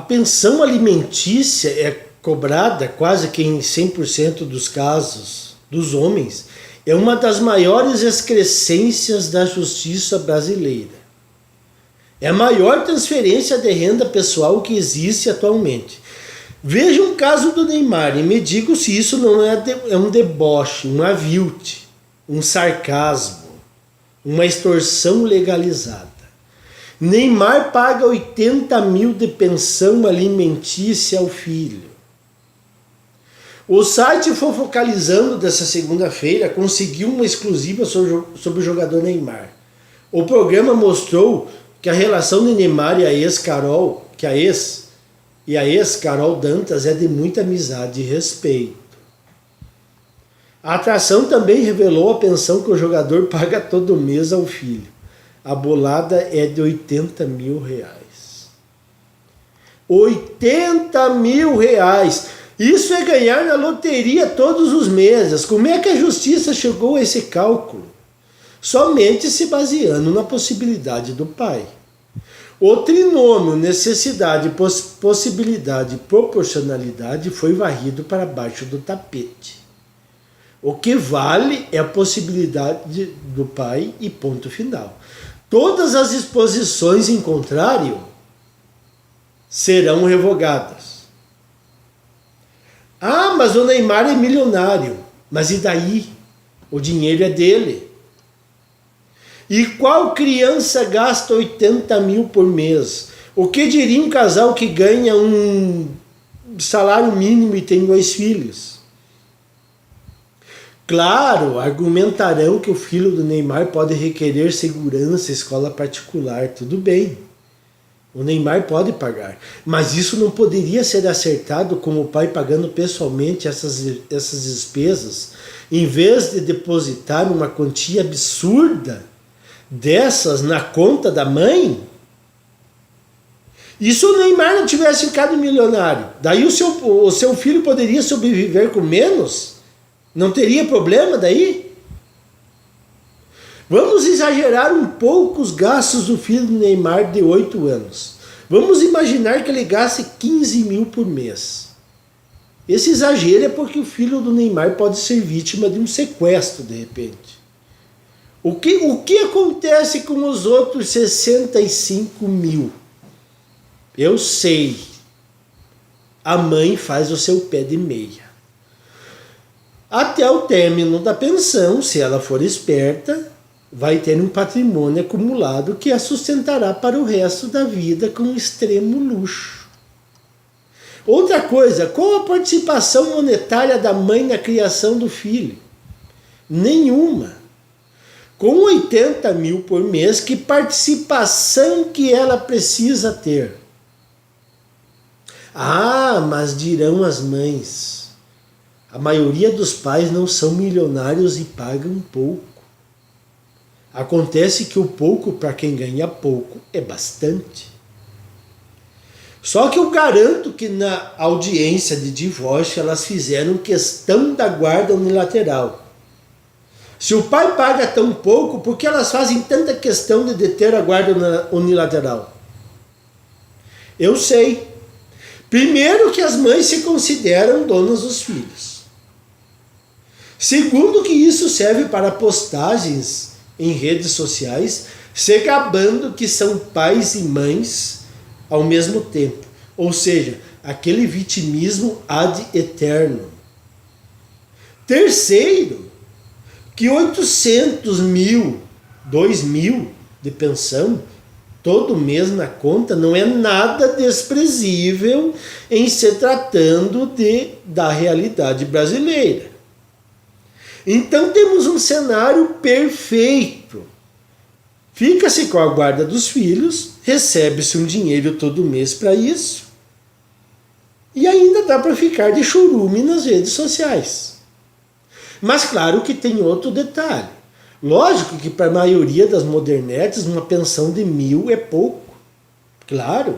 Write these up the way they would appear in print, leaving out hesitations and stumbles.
pensão alimentícia é cobrada quase que em 100% dos casos dos homens, é uma das maiores excrescências da justiça brasileira. É a maior transferência de renda pessoal que existe atualmente. Veja um caso do Neymar e me diga se isso não é um deboche, um avilte, um sarcasmo, uma extorsão legalizada. Neymar paga 80 mil de pensão alimentícia ao filho. O site Fofocalizando dessa segunda-feira conseguiu uma exclusiva sobre o jogador Neymar. O programa mostrou que a relação de Neymar e a ex-Carol Dantas é de muita amizade e respeito. A atração também revelou a pensão que o jogador paga todo mês ao filho. A bolada é de 80 mil reais. 80 mil reais! Isso é ganhar na loteria todos os meses. Como é que a justiça chegou a esse cálculo? Somente se baseando na possibilidade do pai. O trinômio necessidade, possibilidade e proporcionalidade foi varrido para baixo do tapete. O que vale é a possibilidade do pai e ponto final. Todas as exposições em contrário serão revogadas. Ah, mas o Neymar é milionário. Mas e daí? O dinheiro é dele. E qual criança gasta 80 mil por mês? O que diria um casal que ganha um salário mínimo e tem 2 filhos? Claro, argumentarão que o filho do Neymar pode requerer segurança, escola particular, tudo bem. O Neymar pode pagar, mas isso não poderia ser acertado com o pai pagando pessoalmente essas despesas, em vez de depositar uma quantia absurda dessas na conta da mãe? E se o Neymar não tivesse ficado milionário? Daí o seu filho poderia sobreviver com menos? Não teria problema daí? Vamos exagerar um pouco os gastos do filho do Neymar de 8 anos. Vamos imaginar que ele gaste 15 mil por mês. Esse exagero é porque o filho do Neymar pode ser vítima de um sequestro de repente. O que acontece com os outros 65 mil? Eu sei. A mãe faz o seu pé de meia. Até o término da pensão, se ela for esperta, vai ter um patrimônio acumulado que a sustentará para o resto da vida com extremo luxo. Outra coisa, qual a participação monetária da mãe na criação do filho? Nenhuma. Com 80 mil por mês, que participação que ela precisa ter? Ah, mas dirão as mães, a maioria dos pais não são milionários e pagam pouco. Acontece que o pouco para quem ganha pouco é bastante. Só que eu garanto que na audiência de divórcio elas fizeram questão da guarda unilateral. Se o pai paga tão pouco, por que elas fazem tanta questão de deter a guarda unilateral? Eu sei. Primeiro, que as mães se consideram donas dos filhos. Segundo, que isso serve para postagens em redes sociais, se gabando que são pais e mães ao mesmo tempo. Ou seja, aquele vitimismo ad eterno. Terceiro, que 800 mil, 2 mil de pensão, todo mês na conta, não é nada desprezível em se tratando da realidade brasileira. Então temos um cenário perfeito. Fica-se com a guarda dos filhos, recebe-se um dinheiro todo mês para isso, e ainda dá para ficar de churume nas redes sociais. Mas claro que tem outro detalhe. Lógico que para a maioria das modernetes uma pensão de 1.000 é pouco. Claro.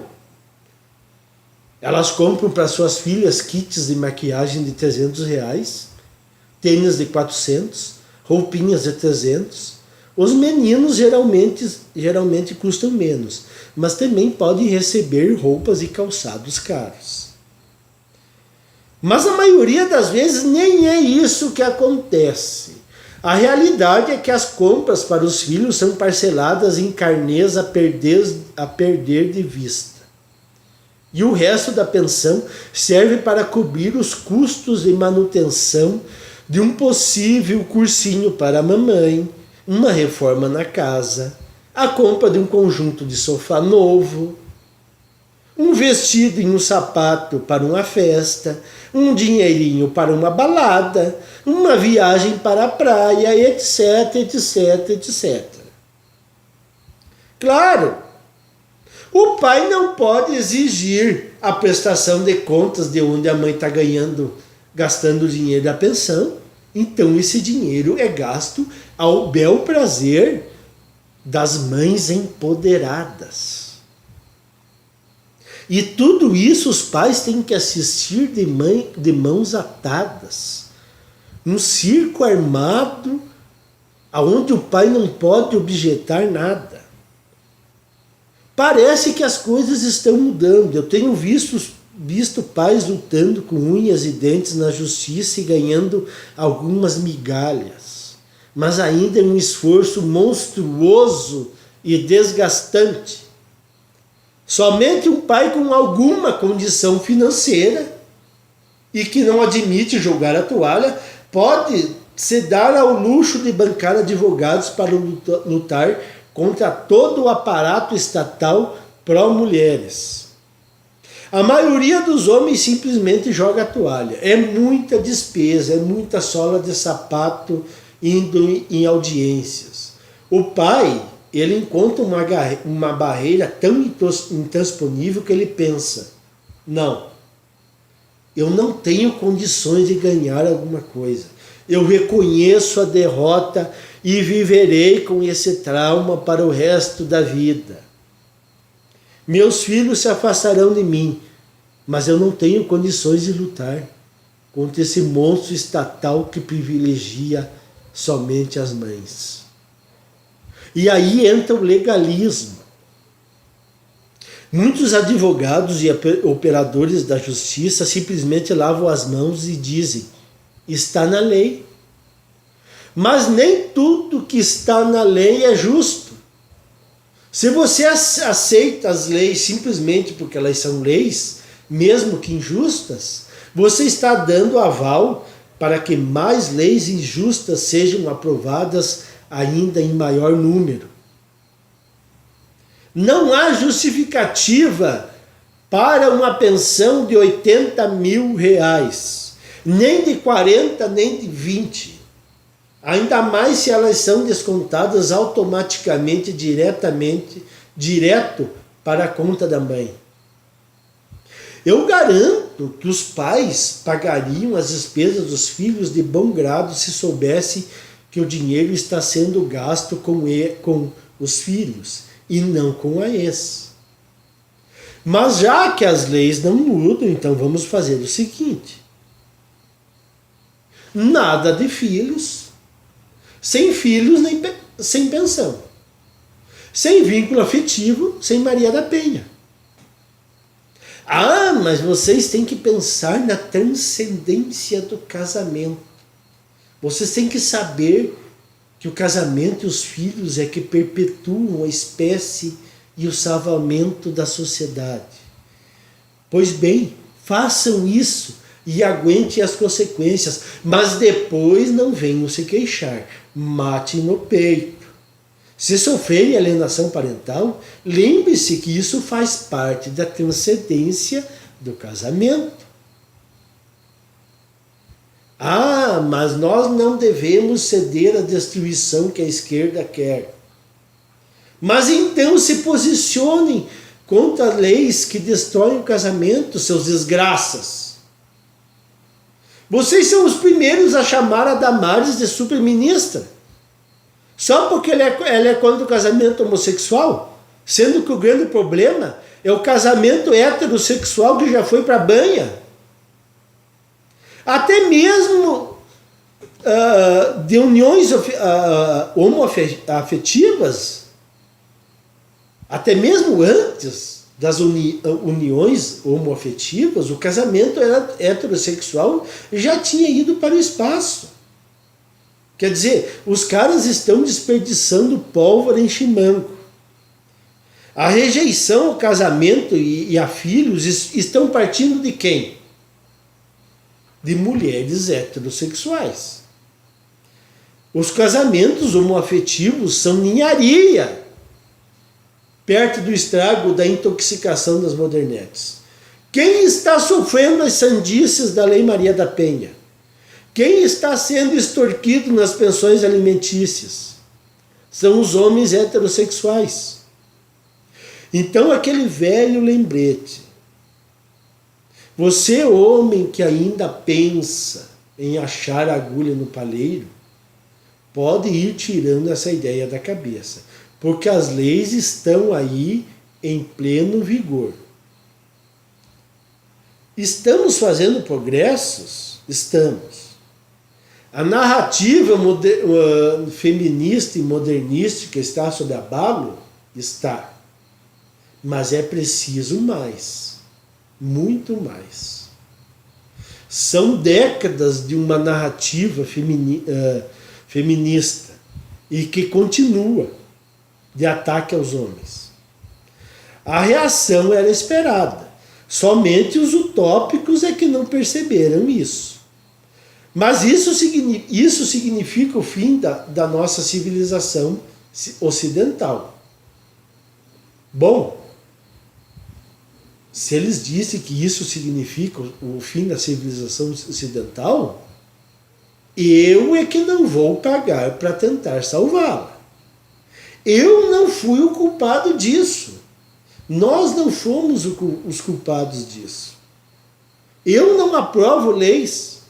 Elas compram para suas filhas kits de maquiagem de 300 reais, tênis de 400, roupinhas de 300. Os meninos geralmente custam menos, mas também podem receber roupas e calçados caros. Mas a maioria das vezes nem é isso que acontece. A realidade é que as compras para os filhos são parceladas em carnês a perder de vista. E o resto da pensão serve para cobrir os custos de manutenção de um possível cursinho para a mamãe, uma reforma na casa, a compra de um conjunto de sofá novo, um vestido e um sapato para uma festa, um dinheirinho para uma balada, uma viagem para a praia, etc, etc, etc. Claro, o pai não pode exigir a prestação de contas de onde a mãe está gastando o dinheiro da pensão. Então esse dinheiro é gasto ao bel prazer das mães empoderadas. E tudo isso os pais têm que assistir de mãos atadas. Um circo armado, onde o pai não pode objetar nada. Parece que as coisas estão mudando. Eu tenho visto pais lutando com unhas e dentes na justiça e ganhando algumas migalhas. Mas ainda é um esforço monstruoso e desgastante. Somente um pai com alguma condição financeira e que não admite jogar a toalha pode se dar ao luxo de bancar advogados para lutar contra todo o aparato estatal pró-mulheres. A maioria dos homens simplesmente joga a toalha. É muita despesa, é muita sola de sapato indo em audiências. O pai, ele encontra uma barreira tão intransponível que ele pensa: não, eu não tenho condições de ganhar alguma coisa. Eu reconheço a derrota e viverei com esse trauma para o resto da vida. Meus filhos se afastarão de mim, mas eu não tenho condições de lutar contra esse monstro estatal que privilegia somente as mães. E aí entra o legalismo. Muitos advogados e operadores da justiça simplesmente lavam as mãos e dizem: está na lei. Mas nem tudo que está na lei é justo. Se você aceita as leis simplesmente porque elas são leis, mesmo que injustas, você está dando aval para que mais leis injustas sejam aprovadas ainda em maior número. Não há justificativa para uma pensão de 80 mil reais, nem de 40, nem de 20. Ainda mais se elas são descontadas automaticamente, direto para a conta da mãe. Eu garanto que os pais pagariam as despesas dos filhos de bom grado se soubessem que o dinheiro está sendo gasto com os filhos e não com a ex. Mas já que as leis não mudam, então vamos fazer o seguinte: nada de filhos, sem filhos nem sem pensão, sem vínculo afetivo, sem Maria da Penha. Ah, mas vocês têm que pensar na transcendência do casamento. Vocês têm que saber que o casamento e os filhos é que perpetuam a espécie e o salvamento da sociedade. Pois bem, façam isso e aguentem as consequências, mas depois não venham se queixar. Mate no peito. Se sofrerem alienação parental, lembre-se que isso faz parte da transcendência do casamento. Ah, mas nós não devemos ceder à destruição que a esquerda quer. Mas então se posicionem contra leis que destroem o casamento, seus desgraças. Vocês são os primeiros a chamar a Damares de superministra. Só porque ela é contra o casamento homossexual, sendo que o grande problema é o casamento heterossexual que já foi para a banha. Até mesmo de uniões homoafetivas, até mesmo antes das uniões homoafetivas, o casamento heterossexual já tinha ido para o espaço. Quer dizer, os caras estão desperdiçando pólvora em chimango. A rejeição ao casamento e a filhos estão partindo de quem? De mulheres heterossexuais. Os casamentos homoafetivos são ninharia perto do estrago da intoxicação das modernetes. Quem está sofrendo as sandices da Lei Maria da Penha? Quem está sendo extorquido nas pensões alimentícias? São os homens heterossexuais. Então, aquele velho lembrete. Você, homem que ainda pensa em achar agulha no palheiro, pode ir tirando essa ideia da cabeça, porque as leis estão aí em pleno vigor. Estamos fazendo progressos? Estamos. A narrativa feminista e modernística está sob abalo? Está. Mas é preciso mais, muito mais. São décadas de uma narrativa feminista e que continua de ataque aos homens. A reação era esperada. Somente os utópicos é que não perceberam isso. Mas isso significa o fim da nossa civilização ocidental. Bom, se eles dizem que isso significa o fim da civilização ocidental, eu é que não vou pagar para tentar salvá-la. Eu não fui o culpado disso. Nós não fomos os culpados disso. Eu não aprovo leis.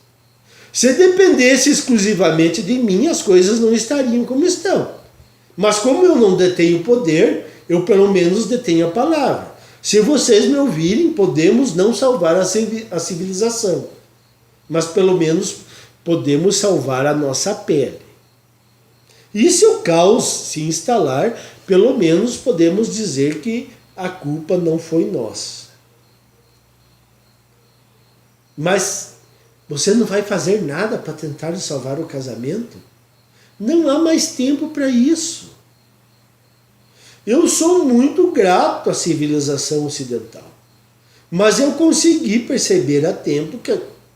Se dependesse exclusivamente de mim, as coisas não estariam como estão. Mas como eu não detenho poder, eu pelo menos detenho a palavra. Se vocês me ouvirem, podemos não salvar a civilização, mas pelo menos podemos salvar a nossa pele. E se o caos se instalar, pelo menos podemos dizer que a culpa não foi nossa. Mas você não vai fazer nada para tentar salvar o casamento? Não há mais tempo para isso. Eu sou muito grato à civilização ocidental, mas eu consegui perceber a tempo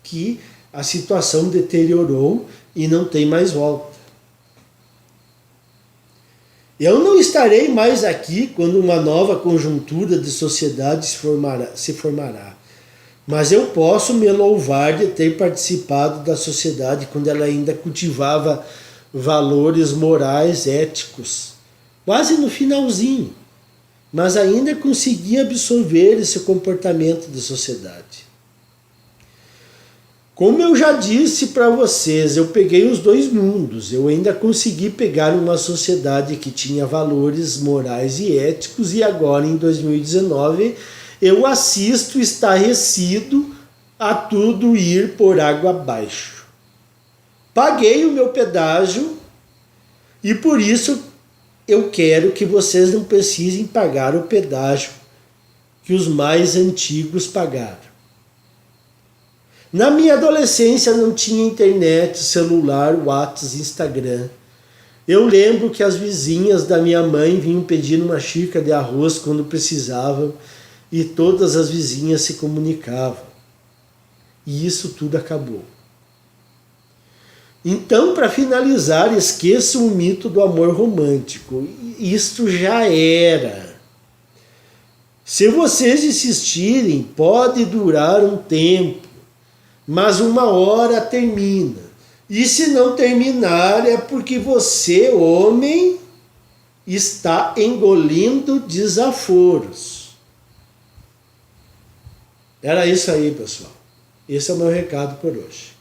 que a situação deteriorou e não tem mais volta. Eu não estarei mais aqui quando uma nova conjuntura de sociedade se formará, mas eu posso me louvar de ter participado da sociedade quando ela ainda cultivava valores morais, éticos, quase no finalzinho, mas ainda consegui absorver esse comportamento da sociedade. Como eu já disse para vocês, eu peguei os dois mundos. Eu ainda consegui pegar uma sociedade que tinha valores morais e éticos, e agora em 2019 eu assisto estarrecido a tudo ir por água abaixo. Paguei o meu pedágio e por isso eu quero que vocês não precisem pagar o pedágio que os mais antigos pagaram. Na minha adolescência não tinha internet, celular, WhatsApp, Instagram. Eu lembro que as vizinhas da minha mãe vinham pedindo uma xícara de arroz quando precisavam e todas as vizinhas se comunicavam. E isso tudo acabou. Então, para finalizar, esqueçam o mito do amor romântico. Isto já era. Se vocês insistirem, pode durar um tempo, mas uma hora termina. E se não terminar, é porque você, homem, está engolindo desaforos. Era isso aí, pessoal. Esse é o meu recado por hoje.